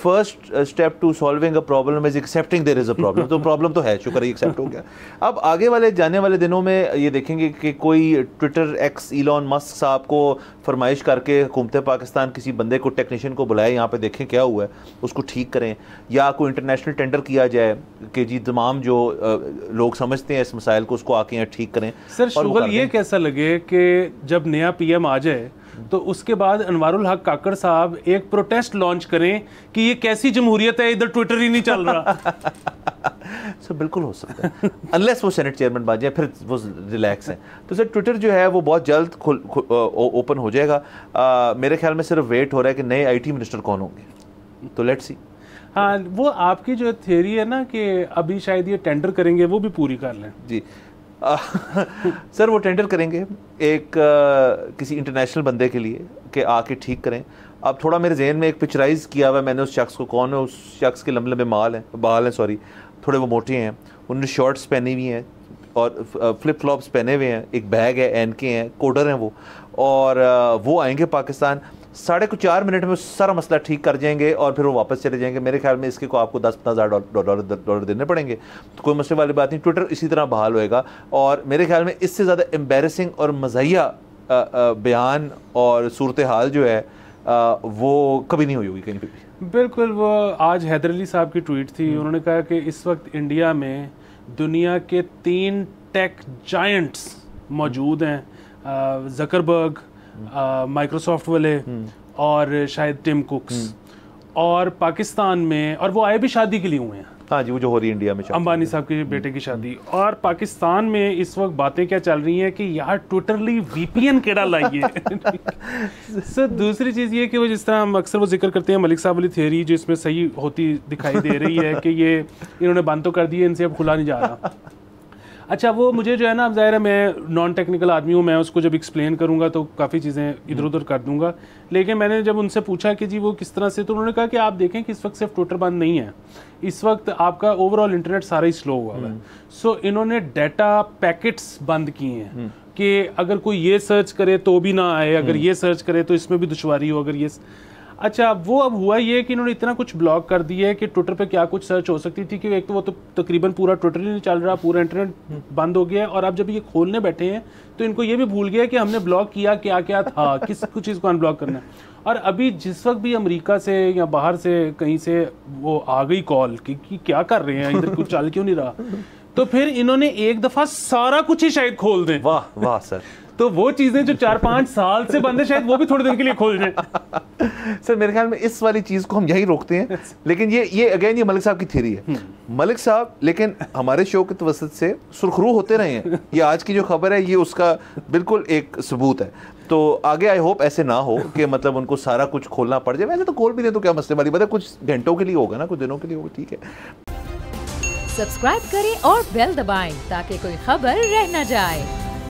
First step to solving a problem is accepting there is a problem. तो problem तो है, शुक्र है एक्सेप्ट हो गया। अब आगे वाले जाने वाले दिनों में ये देखेंगे कि कोई ट्विटर एक्स इलॉन मस्क साहब को फरमाइश करके हुकूमत पाकिस्तान किसी बंदे को, टेक्नीशियन को बुलाए, यहाँ पे देखें क्या हुआ है, उसको ठीक करें, या कोई इंटरनेशनल टेंडर किया जाए कि जी तमाम जो लोग समझते हैं इस मसाइल को उसको आके यहाँ ठीक करें। सर शुगल ये कैसा लगे कि जब नया पीएम आ जाए तो उसके बाद अनवारुल हक काकड़ साहब एक प्रोटेस्ट लॉन्च करें कि ये कैसी जमहूरियत है, इधर ट्विटर ही नहीं चल रहा। सर बिल्कुल हो सकता है, अनलेस वो सेनेट चेयरमैन बन जाए, फिर वो रिलैक्स हैं। तो सर ट्विटर जो है वो बहुत जल्द ओपन हो जाएगा। मेरे ख्याल में सिर्फ वेट हो रहा है कि नए आईटी मिनिस्टर कौन होंगे, तो लेट्स सी। हाँ, वो आपकी जो थियरी है ना कि अभी शायद ये टेंडर करेंगे, वो भी पूरी कर लें जी। सर वो टेंडर करेंगे एक किसी इंटरनेशनल बंदे के लिए कि आके ठीक करें। अब थोड़ा मेरे जहन में एक पिक्चराइज किया हुआ है मैंने उस शख्स को, कौन है उस शख्स के लंबे लंबे बाल हैं सॉरी, थोड़े वो मोटे हैं, उन्होंने शॉर्ट्स पहनी हुई हैं और फ्लिप फ्लॉप्स पहने हुए हैं, एक बैग है, एनके हैं, कोडर हैं वो, और वो आएंगे पाकिस्तान, 4.5 मिनट में सारा मसला ठीक कर जाएंगे और फिर वो वापस चले जाएंगे। मेरे ख्याल में इसके को आपको 10-15 हज़ार डॉलर देने पड़ेंगे, तो कोई मसले वाली बात नहीं। ट्विटर इसी तरह बहाल होएगा और मेरे ख्याल में इससे ज़्यादा एम्बेरसिंग और मज़ाहिया बयान और सूरत हाल जो है वो कभी नहीं हुई होगी कहीं पर भी। बिल्कुल। वो आज हैदर अली साहब की ट्वीट थी, उन्होंने कहा कि इस वक्त इंडिया में दुनिया के 3 टेक जायंट्स मौजूद हैं, जकरबर्ग, माइक्रोसॉफ्ट वाले और शायद टिम कुक्स, और पाकिस्तान में, और वो आए भी शादी के लिए हुए हैं। हाँ जी, वो जो हो रही है इंडिया में, अंबानी साहब के बेटे की शादी। और पाकिस्तान में इस वक्त बातें क्या चल रही हैं कि यार ट्विटरली वीपीएन केड़ा लाइए। सर दूसरी चीज़ ये कि वो जिस तरह हम अक्सर वो जिक्र करते हैं मलिक साहब वाली थियरी जो इसमें सही होती दिखाई दे रही है कि ये इन्होंने बंद तो कर दिए, इनसे अब खुला नहीं जा रहा। अच्छा, वो मुझे जो है ना, अब ज़ाहिर है मैं नॉन टेक्निकल आदमी हूँ, मैं उसको जब एक्सप्लेन करूँगा तो काफ़ी चीज़ें इधर उधर कर दूँगा, लेकिन मैंने जब उनसे पूछा कि जी वो किस तरह से, तो उन्होंने कहा कि आप देखें कि इस वक्त सिर्फ ट्विटर बंद नहीं है, इस वक्त आपका ओवरऑल इंटरनेट सारा ही स्लो हुआ है। सो इन्होंने डाटा पैकेट्स बंद किए हैं कि अगर कोई ये सर्च करे तो भी ना आए, अगर ये सर्च करे तो इसमें भी दुश्वारी हो, अगर ये। अच्छा, वो अब हुआ ये कि इन्होंने इतना कुछ ब्लॉक कर दिया है कि ट्विटर पे क्या कुछ सर्च हो सकती थी कि एक तो वो तो तकरीबन पूरा ट्विटर ही नहीं चल रहा, पूरा इंटरनेट बंद हो गया है, और अब जब ये खोलने बैठे हैं तो इनको ये भी भूल गया कि हमने ब्लॉक किया क्या क्या था, किस कुछ चीज़ को अनब्लॉक करना है। और अभी जिस वक्त भी अमेरिका से या बाहर से कहीं से वो आ गई कॉल कि क्या कर रहे हैं इधर, कुछ चल क्यों नहीं रहा, तो फिर इन्होंने एक दफ़ा सारा कुछ ही शायद खोल दें। वाह वाह सर। तो वो चीजें जो 4-5 साल से बंद है शायद वो भी थोड़े दिन के लिए खोल जाए। सर मेरे ख्याल में इस वाली चीज को हम यही रोकते हैं, लेकिन ये अगेन ये मलिक साहब की थ्योरी है। मलिक साहब लेकिन हमारे शो के तवसत से सुरखरू होते रहे हैं, ये आज की जो खबर है ये उसका बिल्कुल एक सबूत है। तो आगे आई होप ऐसे ना हो कि मतलब उनको सारा कुछ खोलना पड़ जाए, वैसे तो खोल भी दे तो क्या मसले वाली बात है, कुछ घंटों के लिए होगा ना, कुछ दिनों के लिए होगा, ठीक है। सब्सक्राइब करें और बेल दबाएं ताकि कोई खबर रह न जाए।